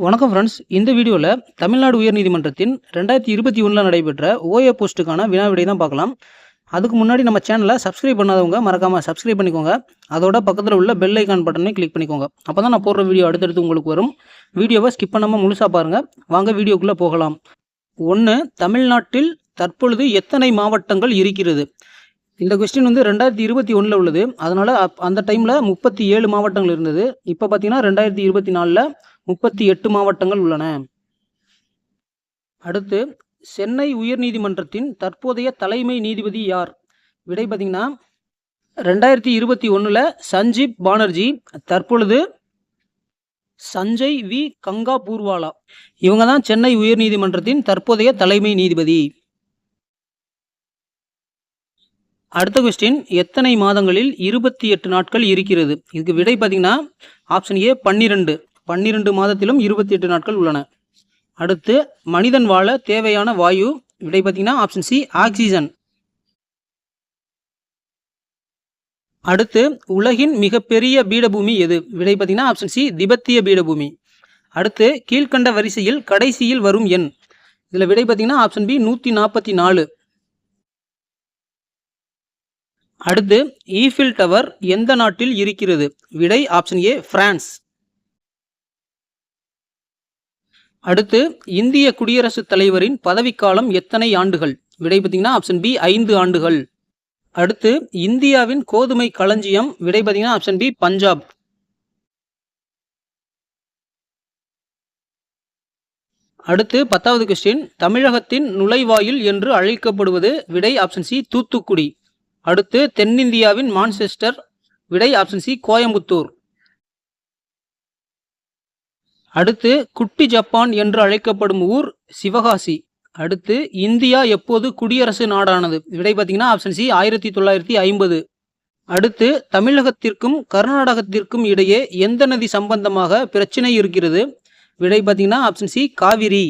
வணக்கம் ஃப்ரெண்ட்ஸ். இந்த வீடியோவில் தமிழ்நாடு உயர்நீதிமன்றத்தின் 2021 நடைபெற்ற ஓஏ போஸ்ட்டுக்கான வினா விடை தான் பார்க்கலாம். அதுக்கு முன்னாடி நம்ம சேனலை சப்ஸ்கிரைப் பண்ணாதவங்க மறக்காமல் சப்ஸ்கிரைப் பண்ணிக்கோங்க. அதோட பக்கத்தில் உள்ள பெல் ஐக்கான் பட்டனை கிளிக் பண்ணிக்கோங்க. அப்போ தான் நான் போடுற வீடியோ அடுத்தடுத்து உங்களுக்கு வரும். வீடியோவை ஸ்கிப் பண்ணாமல் முழுசாக பாருங்கள். வாங்க வீடியோக்குள்ளே போகலாம். 1. தமிழ்நாட்டில் தற்பொழுது எத்தனை மாவட்டங்கள் இருக்கிறது? இந்த கொஸ்டின் 2021 உள்ளது. அதனால் அந்த டைமில் 37 மாவட்டங்கள் இருந்தது. இப்போ பார்த்தீங்கன்னா 2024 38 மாவட்டங்கள் உள்ளன. அடுத்து, சென்னை உயர்நீதிமன்றத்தின் தற்போதைய தலைமை நீதிபதி யார்? விடை பார்த்தீங்கன்னா 2021 சஞ்சீப் பானர்ஜி. தற்பொழுது சஞ்சய் வி கங்கா பூர்வாலா. இவங்க தான் சென்னை உயர்நீதிமன்றத்தின் தற்போதைய தலைமை நீதிபதி. அடுத்த கொஸ்டின், எத்தனை மாதங்களில் 28 நாட்கள் இருக்கிறது? இதுக்கு விடை பார்த்தீங்கன்னா ஆப்ஷன் ஏ 12 மாதத்திலும் 28 நாட்கள் உள்ளன. அடுத்து, மனிதன் வாழ தேவையான வாயு? விடை பார்த்தீங்கன்னா ஆப்ஷன் சி ஆக்சிஜன். அடுத்து, உலகின் மிகப்பெரிய பீடபூமி எது? விடை பார்த்தீங்கன்னா ஆப்ஷன் சி திபெத்திய பீடபூமி. அடுத்து, கீழ்கண்ட வரிசையில் கடைசியில் வரும் எண்? இதில் விடை பார்த்தீங்கன்னா ஆப்ஷன் பி 144. அடுத்து, ஈஃபில் டவர் எந்த நாட்டில் இருக்கிறது? விடை ஆப்ஷன் ஏ பிரான்ஸ். அடுத்து, இந்திய குடியரசுத் தலைவரின் பதவிக்காலம் எத்தனை ஆண்டுகள்? விடை பார்த்தீங்கன்னா ஆப்ஷன் பி 5 ஆண்டுகள். அடுத்து, இந்தியாவின் கோதுமை களஞ்சியம்? விடை பார்த்தீங்கன்னா ஆப்ஷன் பி பஞ்சாப். அடுத்து 10வது கொஸ்டின், தமிழகத்தின் நுழைவாயில் என்று அழைக்கப்படுவது? விடை ஆப்ஷன் சி தூத்துக்குடி. அடுத்து, தென்னிந்தியாவின் மான்செஸ்டர்? விடை ஆப்ஷன் சி கோயம்புத்தூர். அடுத்து, குட்டி ஜப்பான் என்று அழைக்கப்படும் ஊர்? சிவகாசி. அடுத்து, இந்தியா எப்போது குடியரசு நாடானது? விடை பார்த்தீங்கன்னா ஆப்ஷன் சி 1950. அடுத்து, தமிழகத்திற்கும் கர்நாடகத்திற்கும் இடையே எந்த நதி சம்பந்தமாக பிரச்சனை இருக்கிறது? விடை பார்த்தீங்கன்னா ஆப்ஷன் சி காவிரி.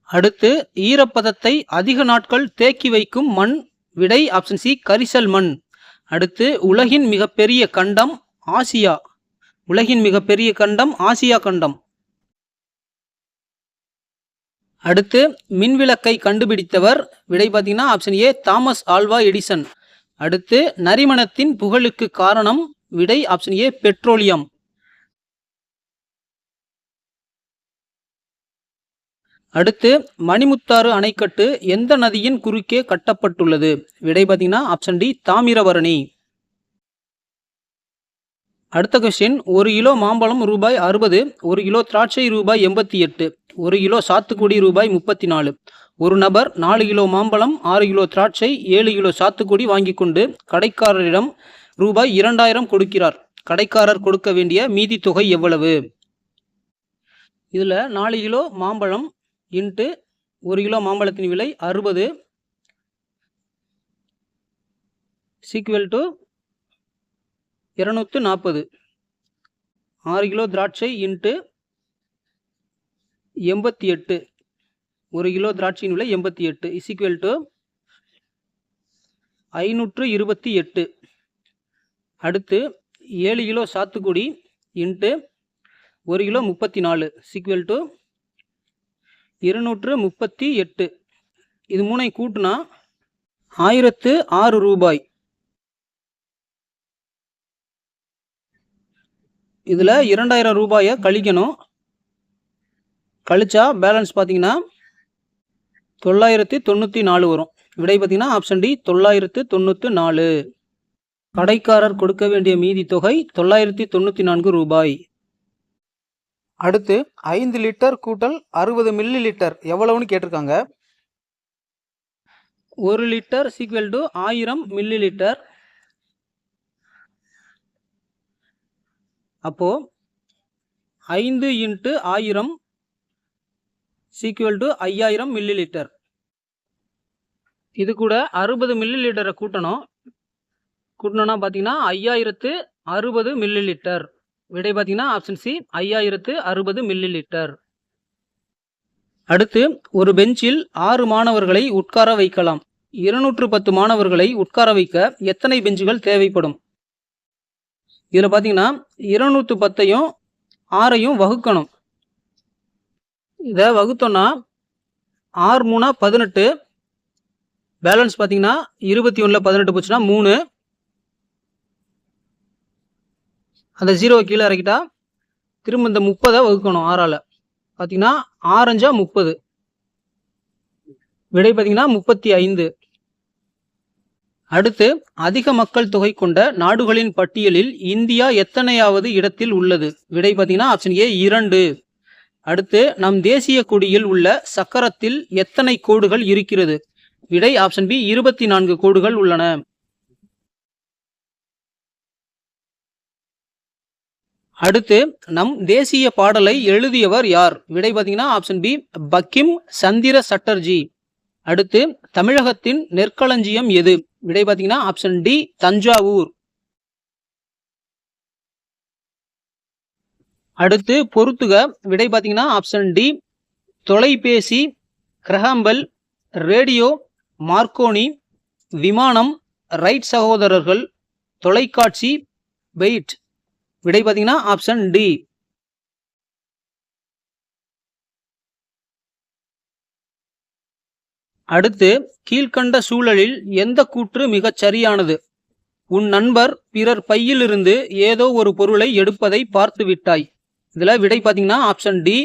அடுத்து, ஈரப்பதத்தை அதிக நாட்கள் தேக்கி வைக்கும் மண்? விடை ஆப்ஷன் சி கரிசல் மண். அடுத்து, உலகின் மிகப்பெரிய கண்டம்? ஆசியா. உலகின் மிகப்பெரிய கண்டம் ஆசியா கண்டம். அடுத்து, மின்விளக்கை கண்டுபிடித்தவர்? விடை பார்த்தீங்கன்னா option A Thomas Alva Edison. அடுத்து, நரிமணத்தின் புகழுக்கு காரணம்? விடை ஆப்ஷன் ஏ பெட்ரோலியம். அடுத்து, மணிமுத்தாறு அணைக்கட்டு எந்த நதியின் குறுக்கே கட்டப்பட்டுள்ளது? விடை பார்த்தீங்கன்னா ஆப்ஷன் டி தாமிரபரணி. அடுத்த கொஸ்டின், 1 கிலோ மாம்பழம் ரூபாய் 60, 1 கிலோ திராட்சை ரூபாய் 88, 1 கிலோ சாத்துக்குடி ரூபாய் 34. ஒரு நபர் 4 கிலோ மாம்பழம், 6 கிலோ திராட்சை, 7 கிலோ சாத்துக்குடி வாங்கி கொண்டு கடைக்காரரிடம் ரூபாய் 2000 கொடுக்கிறார். கடைக்காரர் கொடுக்க வேண்டிய மீதி தொகை எவ்வளவு? இதில் 4 கிலோ மாம்பழம் இன்ட்டு 1 கிலோ மாம்பழத்தின் விலை 60 சீக்குவல் டு 240. 6 கிலோ திராட்சை இன்ட்டு 88. 1 கிலோ திராட்சையின் விலை 88 இசீக்குவல் டு 528. அடுத்து, 7 கிலோ சாத்துக்குடி இன்ட்டு 1 கிலோ 34 சீக்குவல் டு 238. இது மூணை கூட்டினா 1006 ரூபாய். இதில் 2000 ரூபாயை கழிக்கணும். கழிச்சா பேலன்ஸ் பார்த்தீங்கன்னா 994 வரும். விடை பார்த்தீங்கன்னா ஆப்ஷன் டி 994. கடைக்காரர் கொடுக்க வேண்டிய மீதி தொகை 994 ரூபாய். அடுத்து, 5 லிட்டர் கூட்டல் 60 மில்லி லிட்டர் எவ்வளவுன்னு கேட்டிருக்காங்க. 1 litre equal to 1000 millilitre. அப்போ 5 into 1000 equal to 5000 millilitre. இது கூட 60 மில்லி லிட்டரை கூட்டணும்னா பார்த்தீங்கன்னா 5060 மில்லி லிட்டர். விடை பார்த்தீங்கன்னா ஆப்ஷன் சி 5060 மில்லி லிட்டர். அடுத்து, ஒரு பெஞ்சில் 6 மாணவர்களை உட்கார வைக்கலாம். 210 மாணவர்களை உட்கார வைக்க எத்தனை பெஞ்சுகள் தேவைப்படும்? இதில் பார்த்தீங்கன்னா 210ஐயும் 6ஐயும் வகுக்கணும். இதை வகுத்தோன்னா 6 3 18, பேலன்ஸ் பார்த்தீங்கன்னா 21ல் 18 போச்சுன்னா 3, அந்த 0 கீழே இறக்கிட்டா திரும்ப இந்த 30 வகுக்கணும் 6ஆல். பார்த்தீங்கன்னா 6 5 30, விடை பார்த்தீங்கன்னா 35. அடுத்து அதிக மக்கள் தொகை கொண்ட நாடுகளின் பட்டியலில் இந்தியா எத்தனையாவது இடத்தில் உள்ளது? விடை பார்த்தீங்கன்னா ஆப்ஷன் ஏ 2. அடுத்து நம் தேசிய கொடியில் உள்ள சக்கரத்தில் எத்தனை கோடுகள் இருக்கிறது? விடை ஆப்ஷன் பி 24 கோடுகள் உள்ளன. அடுத்து நம் தேசிய பாடலை எழுதியவர் யார்? விடை பார்த்தீங்கன்னா ஆப்ஷன் பி பக்கிம் சந்திர சட்டர்ஜி. அடுத்து தமிழகத்தின் நெற்களஞ்சியம் எது? விடை பார்த்தீங்கன்னா ஆப்ஷன் டி தஞ்சாவூர். அடுத்து பொறுத்துக. விடை பார்த்தீங்கன்னா ஆப்ஷன் டி தொலைபேசி, கிரஹாம்பெல், ரேடியோ, மார்க்கோனி, விமானம், ரைட் சகோதரர்கள், தொலைக்காட்சி, வெயிட். விடை பார்த்தீங்கன்னா ஆப்ஷன் டி. அடுத்து கீழ்கண்ட சூழலில் எந்த கூற்று மிகச் சரியானது? உன் நண்பர் பிறர் பையிலிருந்து ஏதோ ஒரு பொருளை எடுப்பதை பார்த்து விட்டாய். இதுல விடை பார்த்தீங்கன்னா ஆப்ஷன் டி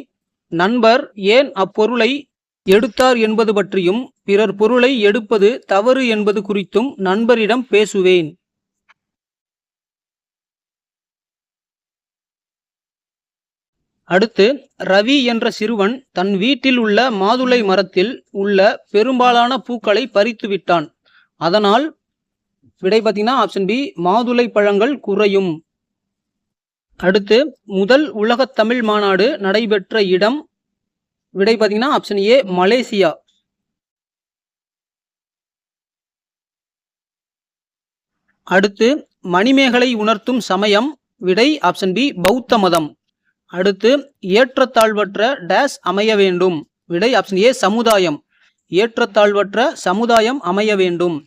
நண்பர் ஏன் அப்பொருளை எடுத்தார் என்பது பற்றியும் பிறர் பொருளை எடுப்பது தவறு என்பது குறித்தும் நண்பரிடம் பேசுவேன். அடுத்து ரவி என்ற சிறுவன் தன் வீட்டில் உள்ள மாதுளை மரத்தில் உள்ள பெரும்பாலான பூக்களை பறித்து விட்டான். அதனால் விடை பார்த்தீங்கன்னா ஆப்ஷன் பி மாதுளை பழங்கள் குறையும். அடுத்து முதல் உலக தமிழ் மாநாடு நடைபெற்ற இடம்? விடை பார்த்தீங்கன்னா ஆப்ஷன் ஏ மலேசியா. அடுத்து மணிமேகலை உணர்த்தும் சமயம்? விடை ஆப்ஷன் பி பௌத்த மதம். அடுத்து ஏற்றத்தாழ்வற்ற டேஸ் அமைய வேண்டும்? விடை ஆப்ஷன் ஏ சமுதாயம். ஏற்றத்தாழ்வற்ற சமுதாயம் அமைய வேண்டும்.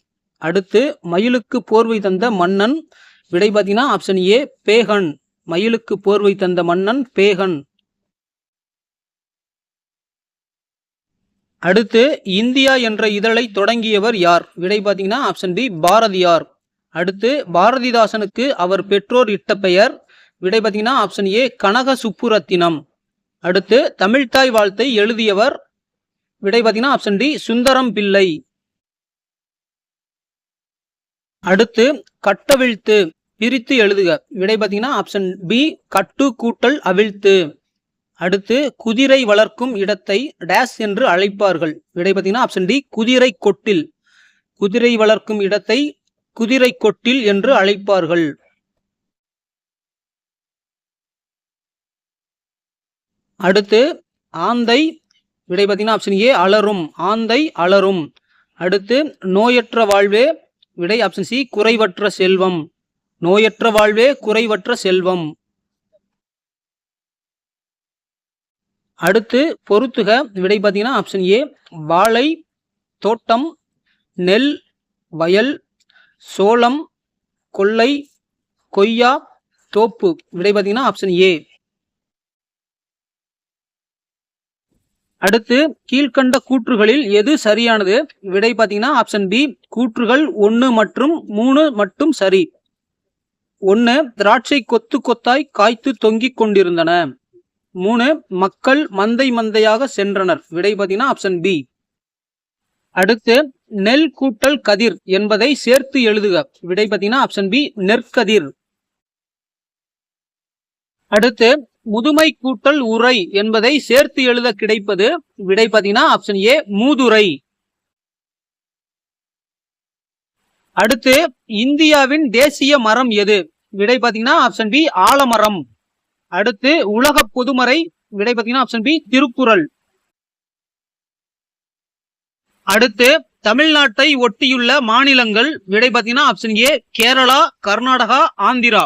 அடுத்து மயிலுக்கு போர்வை தந்த மன்னன்? விடை பார்த்தீங்கன்னா ஆப்ஷன் ஏ பேகன். மயிலுக்கு போர்வை தந்த மன்னன் பேகன். அடுத்து இந்தியா என்ற இதழை தொடங்கியவர் யார்? விடை பார்த்தீங்கன்னா ஆப்ஷன் பி பாரதியார். அடுத்து பாரதிதாசனுக்கு அவர் பெற்றோர் இட்ட பெயர்? விடை பார்த்தீங்கன்னா ஆப்ஷன் ஏ கனக சுப்புரத்தினம். அடுத்து தமிழ்தாய் வாழ்த்தை எழுதியவர்? விடை பார்த்தீங்கன்னா ஆப்ஷன் டி சுந்தரம் பிள்ளை. அடுத்து கட்டவிழ்த்து பிரித்து எழுதுக. விடை பார்த்தீங்கன்னா ஆப்ஷன் பி கட்டு கூட்டல் அவிழ்த்து. அடுத்து குதிரை வளர்க்கும் இடத்தை டேஸ் என்று அழைப்பார்கள்? விடை பார்த்தீங்கன்னா ஆப்ஷன் டி குதிரை கொட்டில். குதிரை வளர்க்கும் இடத்தை குதிரை கொட்டில் என்று அழைப்பார்கள். அடுத்து ஆந்தை? விடை பார்த்தீங்கன்னா ஆப்ஷன் ஏ அலரும். ஆந்தை அலரும். அடுத்து நோயற்ற வாழ்வே? விடை ஆப்ஷன் சி குறைவற்ற செல்வம். நோயற்ற வாழ்வே குறைவற்ற செல்வம். அடுத்து பொறுத்துக. விடை பார்த்தீங்கன்னா ஆப்ஷன் ஏ வாழை தோட்டம், நெல் வயல், சோளம், கொல்லை, கொய்யா, தோப்பு. விடை பார்த்தீங்கன்னா ஆப்ஷன் ஏ. அடுத்து கீழ்கண்ட கூற்றுகளில் எது சரியானது? விடை பார்த்தீங்கன்னா ஆப்ஷன் பி கூற்றுகள் 1 மற்றும் 3 மட்டும் சரி. 1 திராட்சை கொத்து கொத்தாய் காய்த்து தொங்கிக் கொண்டிருந்தன. 3 மக்கள் மந்தை மந்தையாக சென்றனர். விடை பார்த்தீங்கன்னா ஆப்ஷன் பி. அடுத்து நெல் கூட்டல் கதிர் என்பதை சேர்த்து எழுதுக. விடை பார்த்தீங்கன்னா ஆப்ஷன் பி நெற்கதிர். அடுத்து முதுமை கூட்டல் உரை என்பதை சேர்த்து எழுத கிடைப்பது? விடை பார்த்தீங்கன்னா ஆப்ஷன் ஏ மூதுரை. அடுத்து இந்தியாவின் தேசிய மரம் எது? விடை பார்த்தீங்கன்னா ஆப்ஷன் பி ஆலமரம். அடுத்து உலக பொதுமறை? விடை பார்த்தீங்கன்னா ஆப்ஷன் பி திருக்குறள். அடுத்து தமிழ்நாட்டை ஒட்டியுள்ள மாநிலங்கள்? விடை பார்த்தீங்கன்னா ஆப்ஷன் ஏ கேரளா, கர்நாடகா, ஆந்திரா.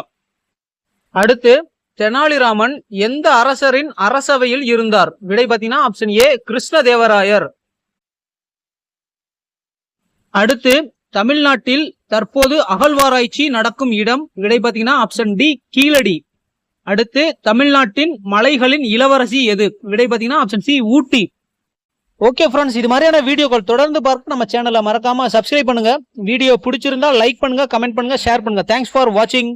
அடுத்து தெனாலிராமன் எந்த அரசரின் அரசவையில் இருந்தார்? விடை பார்த்தீங்கன்னா ஆப்ஷன் ஏ கிருஷ்ணதேவராயர். அடுத்து தமிழ்நாட்டில் தற்போது அகழ்வாராய்ச்சி நடக்கும் இடம் விடை பார்த்தீங்கன்னா ஆப்ஷன் டி கீழடி. அடுத்து தமிழ்நாட்டின் மலைகளின் இளவரசி எது விடை பார்த்தீங்கன்னா ஆப்ஷன் சி ஊட்டி. ஓகே ஃப்ரெண்ட்ஸ், இது மாதிரியான வீடியோக்கள் தொடர்ந்து பார்க்க நம்ம சேனலை மறக்காம சப்ஸ்கிரைப் பண்ணுங்க. வீடியோ பிடிச்சிருந்தா லைக் பண்ணுங்க, கமெண்ட் பண்ணுங்க, ஷேர் பண்ணுங்க. தேங்க்ஸ் ஃபார் வாட்சிங்.